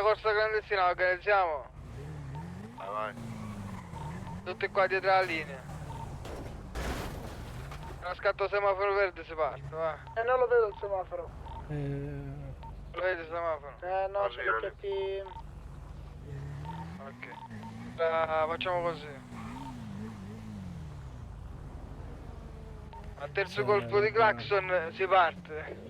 corsa clandestina, la organizziamo? Vai. Tutti qua dietro la linea. Uno scatto semaforo verde si parte, va. Non lo vedo il semaforo. Lo vedi il semaforo? No, c'è gli occhietti. Ok. Facciamo così. Al terzo colpo di clacson si parte.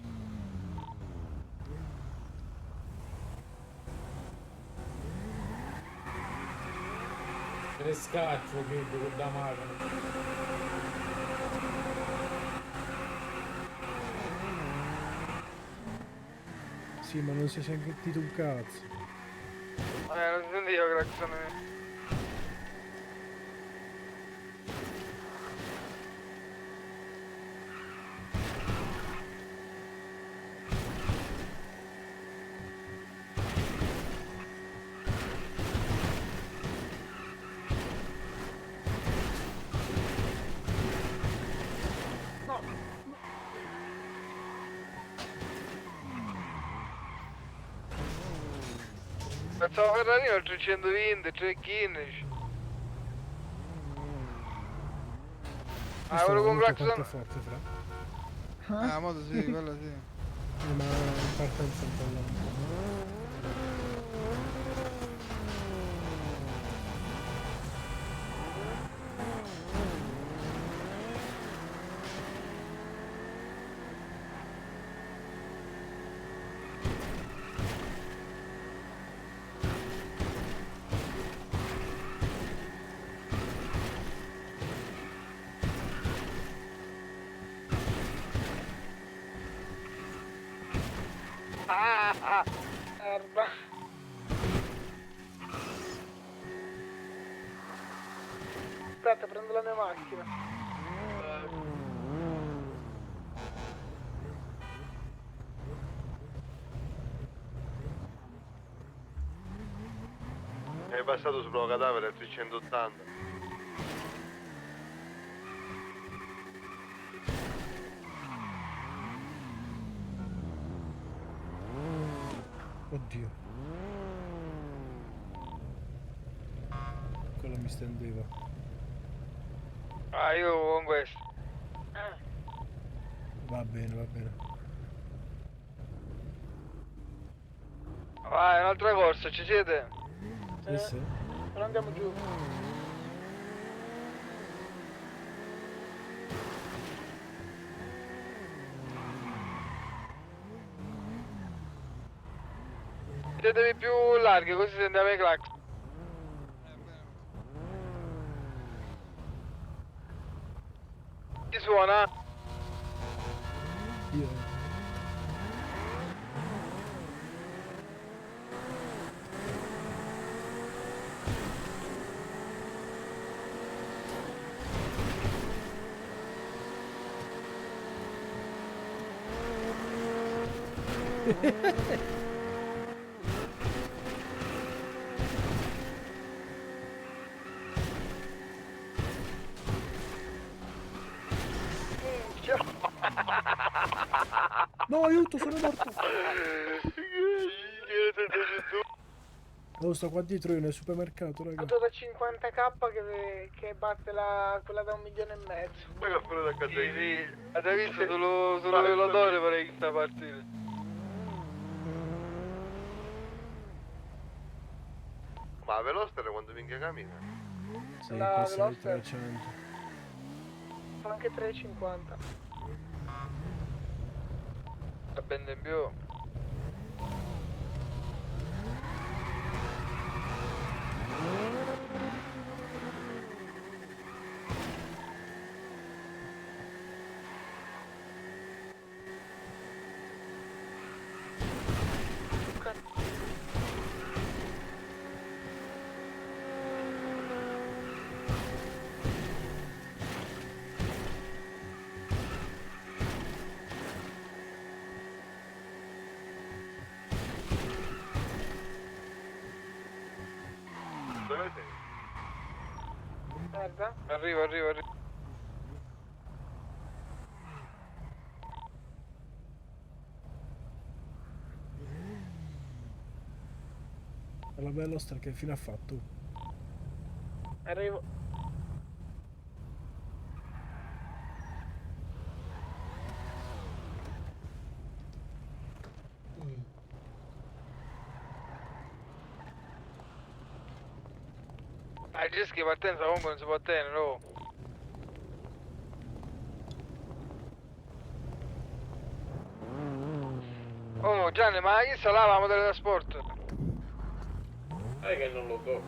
Ne scaccio credo con da macchina. Sì, ma non si è sentito un cazzo. Non si sente io clacson. Pensavo Ferrarino il 320, 315. Quello con clacson. Quanto è forte, fra? Ah, moto sì, quello sì. Ma in partenza un po' lento. Erba. Aspetta, prendo la mia macchina. È passato sopra un cadavere a 380. Oddio. Quello mi stendeva. Ah, io con questo. Va bene, va bene. Vai, un'altra corsa, ci siete? Sì. Però andiamo giù. Mettetevi più larghe così sentiamo i clacson. Chi suona? Io. No, aiuto, sono morto. Oh, sto qua dietro io nel supermercato, raga. Auto da 50k che batte quella da 1,5 milioni. Poi che pure da casa Sì, sì. Avete visto sullo velatore vorrei che sta partire. Ma Veloster quando minchia cammina? Sì, La passa di Veloster. 300. Fa anche 3,50. La bende in più. Dove sei? Merda. Arrivo. La Veloster che fine ha fatto? Arrivo. Il rischio di partenza comunque non si può tenere, no? Oh Gianni, ma chi sta là la modello da sport? Sai che non lo so.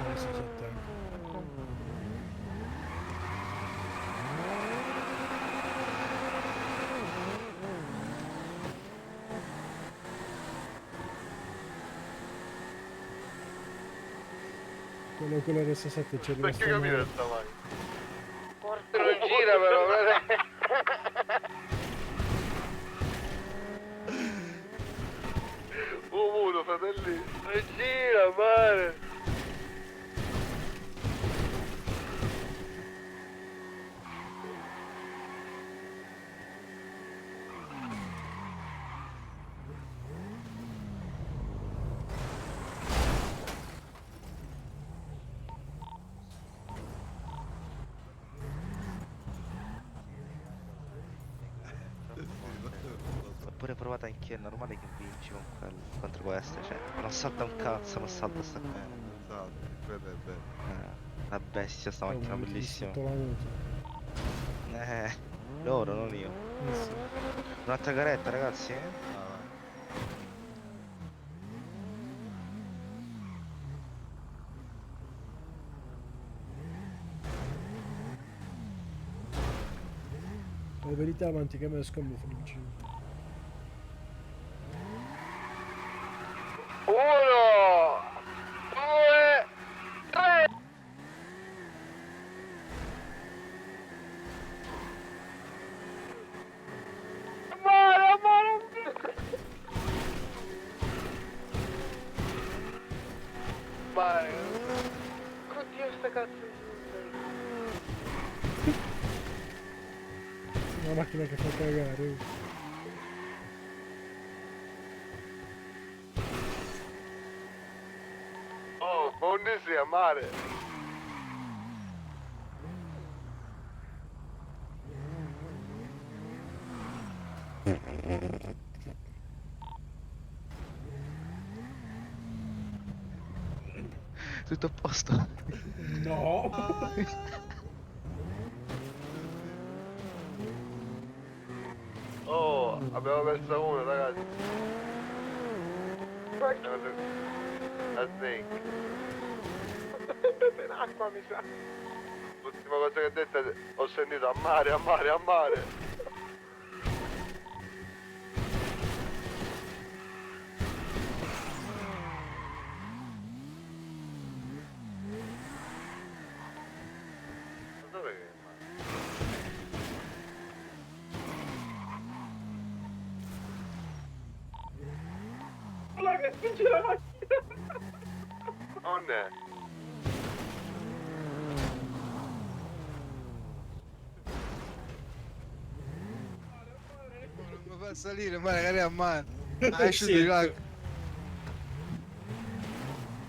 Adesso si attenga. Quello RS7 c'è Perché rimasto cammina male. sta mai? Porca Non gira però, Mulo, fratelli. non gira, male. L'ho pure provato anche è normale che vinci con quello contro questo, cioè non salta un cazzo, non salta sta qua. Esatto, quello è bello. La bestia sta macchina bellissima. Sotto la moto. Loro, non io. Sì. Un'altra garetta ragazzi? La verità avanti che me scambio finisce. 1, 2, 3. Male, male. Male. oddio sta cazzo di Una macchina che fa cagare. Oh, buonissimo, a mare. Tutto a posto. No! Oh, abbiamo perso uno, ragazzi. La Snake. in acqua mi sa. L'ultima cosa che ho detto è ho sentito a mare, a mare, a mare. Ma dov'è che è il mare? Guarda che spinge la macchina. Non è. Non mi fa salire, ma magari a mano. Ah, esci Sì. di là.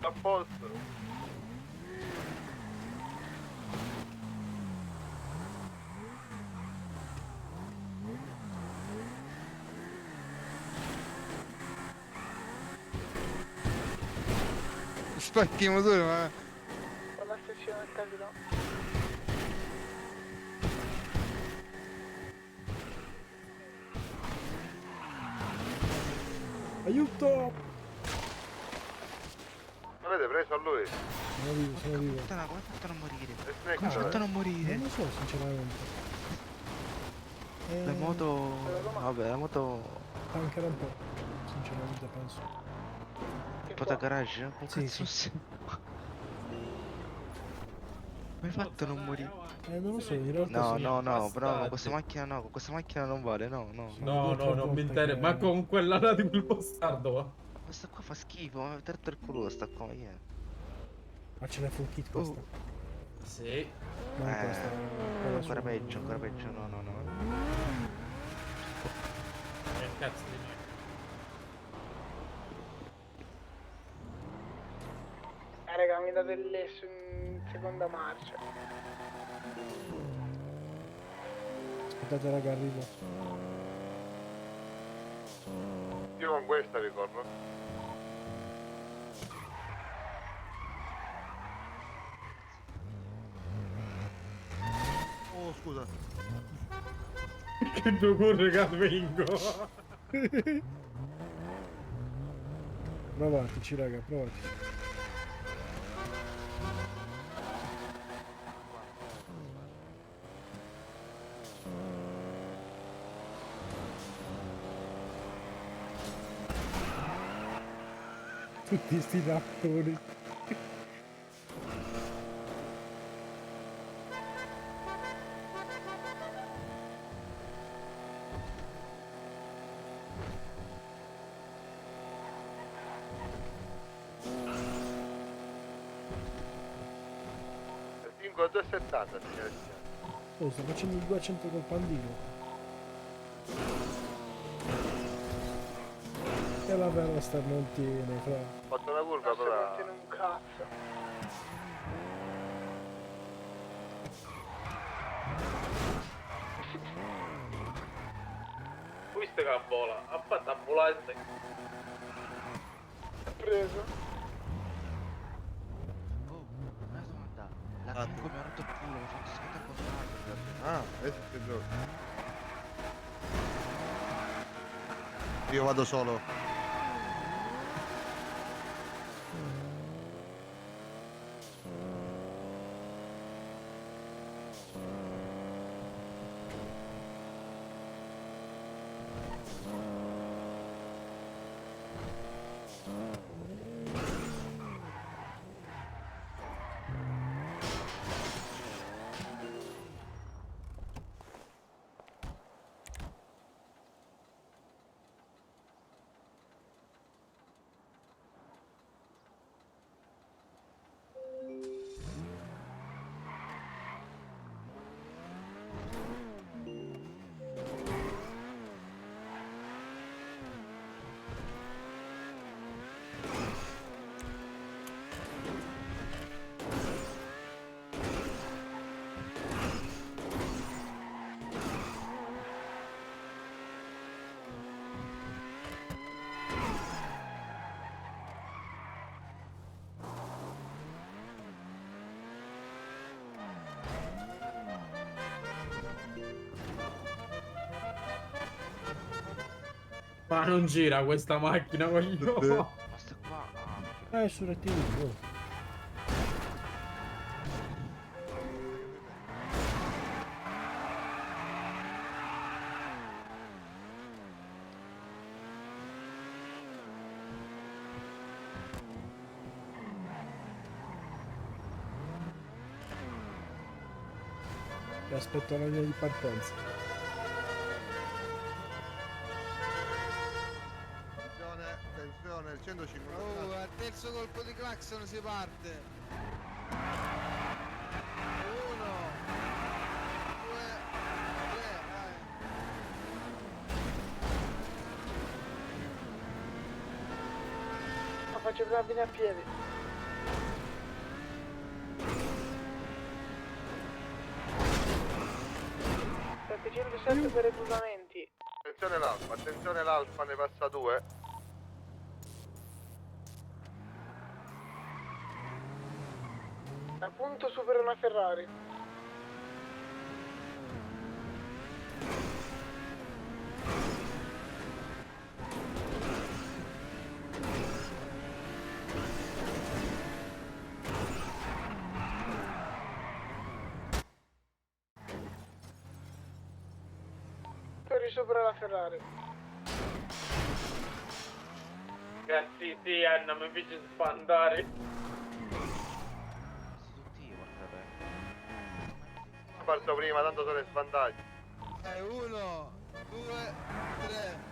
A posto. Spacchi i motori, ma... Con la stazione del casino. Aiuto! L'avete preso a lui? Sono vivo, sono vivo. Puttana, come hai fatto a non morire? E Snake Come hai fatto a dov'è? non morire? Non lo so sinceramente. La moto... Vabbè, la moto... Tancherà un po'. Sinceramente penso. Un po' da garage? Che Sì, cazzo sì. sei? Come hai fatto a non morire? Non lo so, in realtà No, sì. no, no, però con Bastardi. questa macchina no, con questa macchina non vale, no, no. Sono No, due o tre no, non mi volte interessa. che- Ma con quella là di quel bastardo. Va. Questa qua fa schifo, ma tratto il culo sta qua, yeah. Ma ce n'è full kit questa. Sì. Non questa. quella Ancora su- peggio, no, no, no. Che cazzo di me. Raga, mi date il lesso in seconda marcia. Aspettate raga, arrivo. Io con questa ricordo. Oh, scusa. Che tu corri che vengo. Provateci raga, provateci. Tutti sti lattoni. Il 5,270 signore e signori. Oh, sto facendo il 200 col pandino. E la vera sta non tiene, fra. Ho fatto una curva Non si però. contiene un cazzo. Questa che vola. Ha fatto ambulante. Preso. Oh, una domanda. La Tungo mi ha rotto il culo, mi ha fatto scattare il contrario. Ah, adesso che gioco. Io vado solo. Ma non gira questa macchina, coglione. Ma sta qua. Ah, Su rettilineo. Oh. E aspetto la linea di partenza. Attenzione, il 150. Oh, al terzo colpo di clacson si parte. Uno, due, tre, vai. La faccio bene a piedi. $707 per reclutamenti. Attenzione l'Alfa, ne passa due. A punto supera una Ferrari. Torri sopra la Ferrari. Cazzi, sì, Anna, mi fece spandare. questi tutti io, porca bene. parto prima, tanto sono in svantaggio. 1, 2, 3.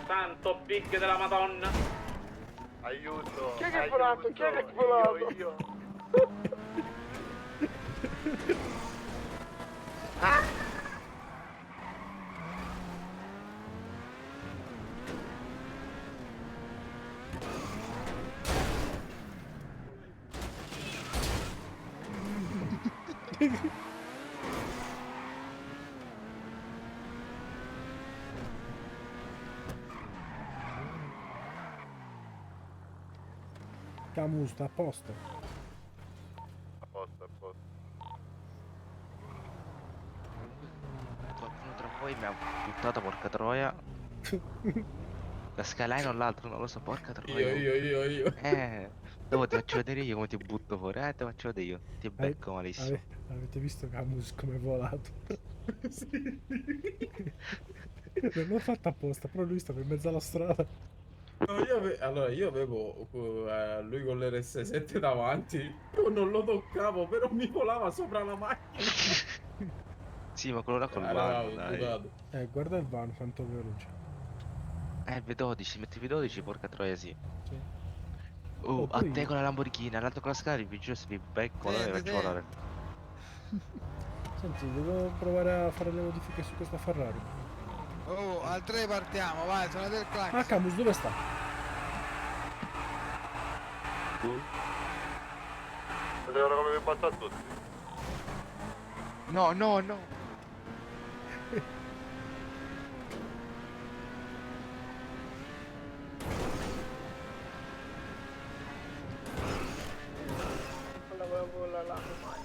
Santo big della Madonna. Aiuto. Chi è che è aiuto, volato? Chi è che è volato? Io. Camus sta a posto. A posto, a posto. Qualcuno tra voi mi ha buttato, porca troia. La skyline o l'altro, non lo so, porca troia. Io. Dopo ti faccio vedere io come ti butto fuori. Ti faccio vedere io. Ti becco malissimo. Avete visto Camus come è volato? Sì. Non l'ho fatto apposta, però lui stava in mezzo alla strada. No, allora, io avevo lui con l'RS7 davanti, io non lo toccavo, però mi volava sopra la macchina. Sì, ma quello là col Allora, van, dai. bucato. Guarda il van quanto è veloce. Il V12, metti il V12, porca troia, sì. Sì. Oh, a poi- te con la Lamborghini, all'altro con la scala, vi giuro se vi becco, allora vi faccio volare. Senti, devo provare a fare le modifiche su questa Ferrari. Oh, al 3 partiamo, vai, suonate il Ah, clacson. Camus, dove sta? Vedevano come mi batto a tutti. No, no, no. Non la volevo la mai.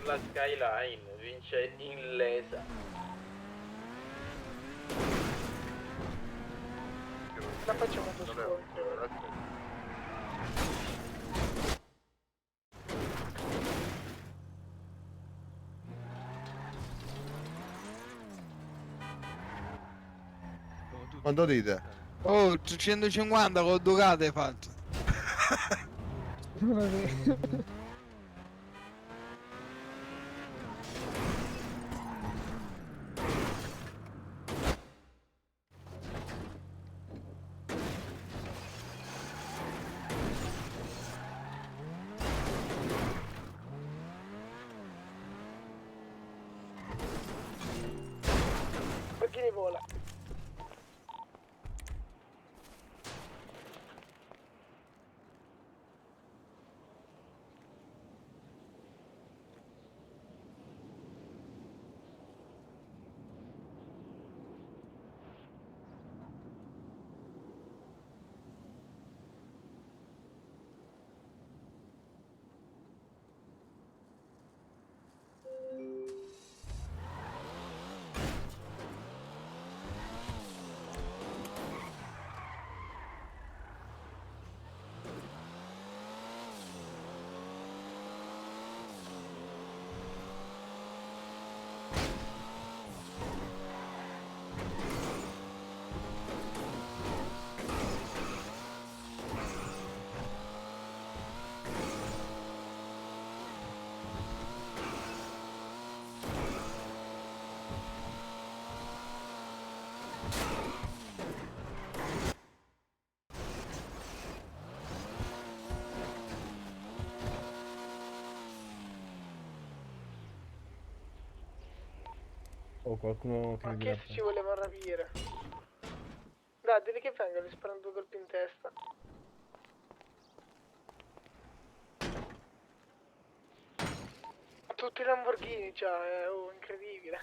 La skyline vince illesa. La facciamo Non è scontro. aspetta. Quanto dite? Oh, 150 con Ducati hai fatto. Perché ne vola? O qualcuno che Ma mi che dirà. ci voleva rapire? Dai, devi che venga, gli sparano 2 colpi in testa. Tutti i Lamborghini già, oh, incredibile.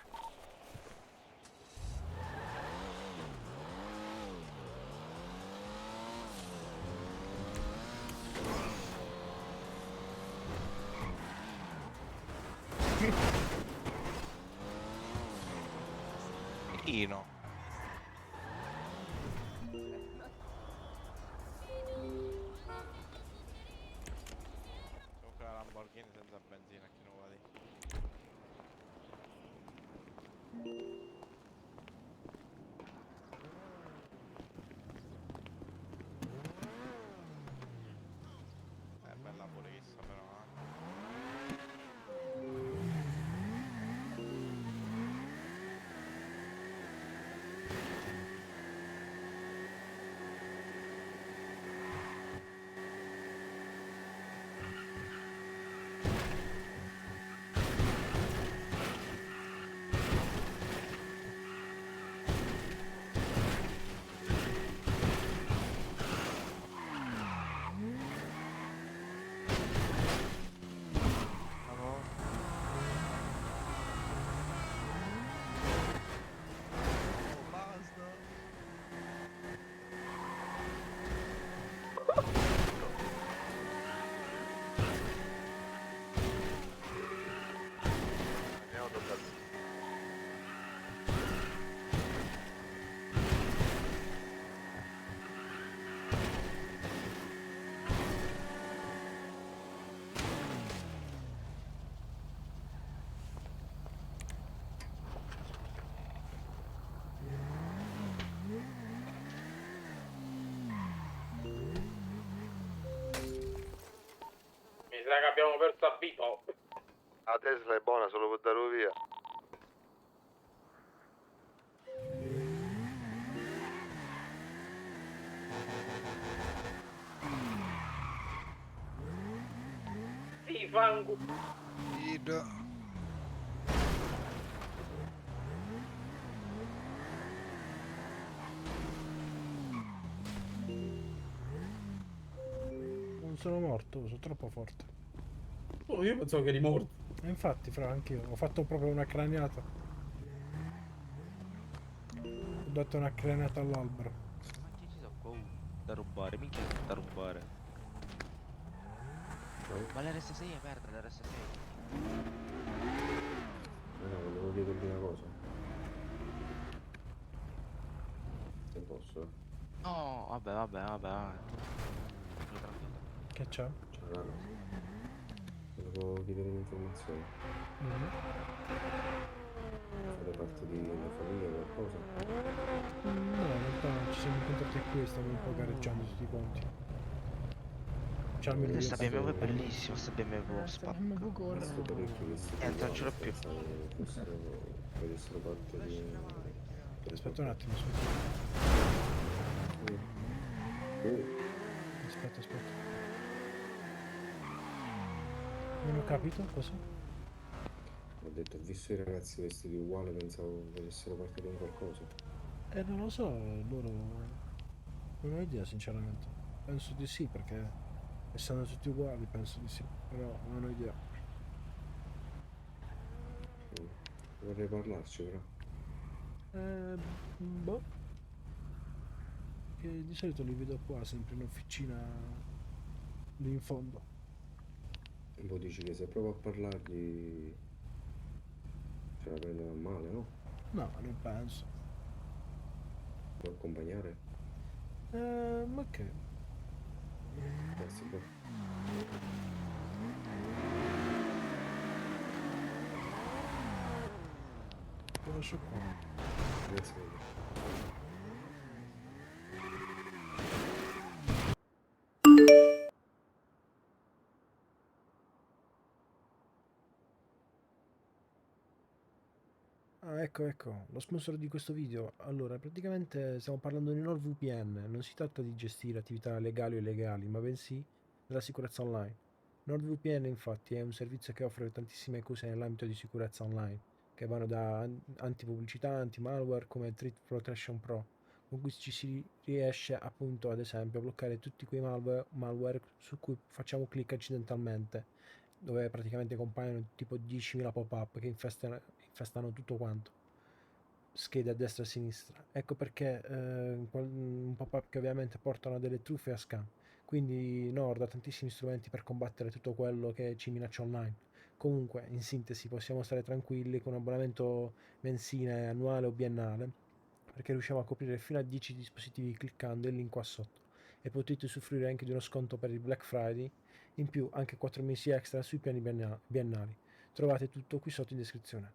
benzino. Comunque la Lamborghini senza benzina, chi non va di. È bella purissima però, Andiamo toccato. Mi sa che abbiamo perso a Vito. La Tesla è buona, solo per dare via. Sì, fango. Non sono morto, sono troppo forte. Oh, io pensavo che eri morto. E infatti, fra, anch'io ho fatto proprio una craniata. Ho dato una craniata all'albero. Quanti ci sono qua da rubare? Minchia da rubare. Ma l'RS6 è merda, l'RS6. No, volevo chiedervi una cosa. Se posso, No, vabbè. Tranquillo. Che c'è? Cioè, raga, volevo chiedere un'informazione. Mhm. Fate parte di una famiglia o qualcosa? No, in realtà ci siamo incontrati qui e stiamo un po' gareggiando tutti quanti. C'ha il Questa Io BMW è so- bellissima, sta BMW spacca. Ho visto parecchi vestiti Non ce l'ho uguali, più. pensavo facessero parte di Aspetta un attimo, aspetta. Aspetta. Non ho capito cosa? Ho detto, ho visto i ragazzi vestiti uguali, pensavo facessero parte di un qualcosa. Non lo so, loro... Non ho idea sinceramente. Penso di sì, perché essendo tutti uguali penso di sì, però non ho idea. Vorrei parlarci però. Boh. Che di solito li vedo qua, sempre in officina lì in fondo. E poi dici che se provo a parlargli ce la prendono a male, no? No, non penso. Può accompagnare? Ma che? Grazie, bro. Lo lascio qua. Grazie mille. Ah, ecco, lo sponsor di questo video. Allora, praticamente stiamo parlando di NordVPN. Non si tratta di gestire attività legali o illegali, ma bensì della sicurezza online. NordVPN, infatti, è un servizio che offre tantissime cose nell'ambito di sicurezza online, che vanno da antipubblicità, anti-malware come Threat Protection Pro, con cui ci si riesce appunto, ad esempio, a bloccare tutti quei malware su cui facciamo clic accidentalmente, dove praticamente compaiono tipo 10.000 pop-up che infestano tutto quanto, schede a destra e a sinistra. Ecco perché un pop-up che ovviamente portano a delle truffe e a scam. Quindi Nord ha tantissimi strumenti per combattere tutto quello che ci minaccia online. Comunque, in sintesi, possiamo stare tranquilli con un abbonamento mensile, annuale o biennale perché riusciamo a coprire fino a 10 dispositivi cliccando il link qua sotto e potete usufruire anche di uno sconto per il Black Friday, in più anche 4 mesi extra sui piani biennali. Trovate tutto qui sotto in descrizione.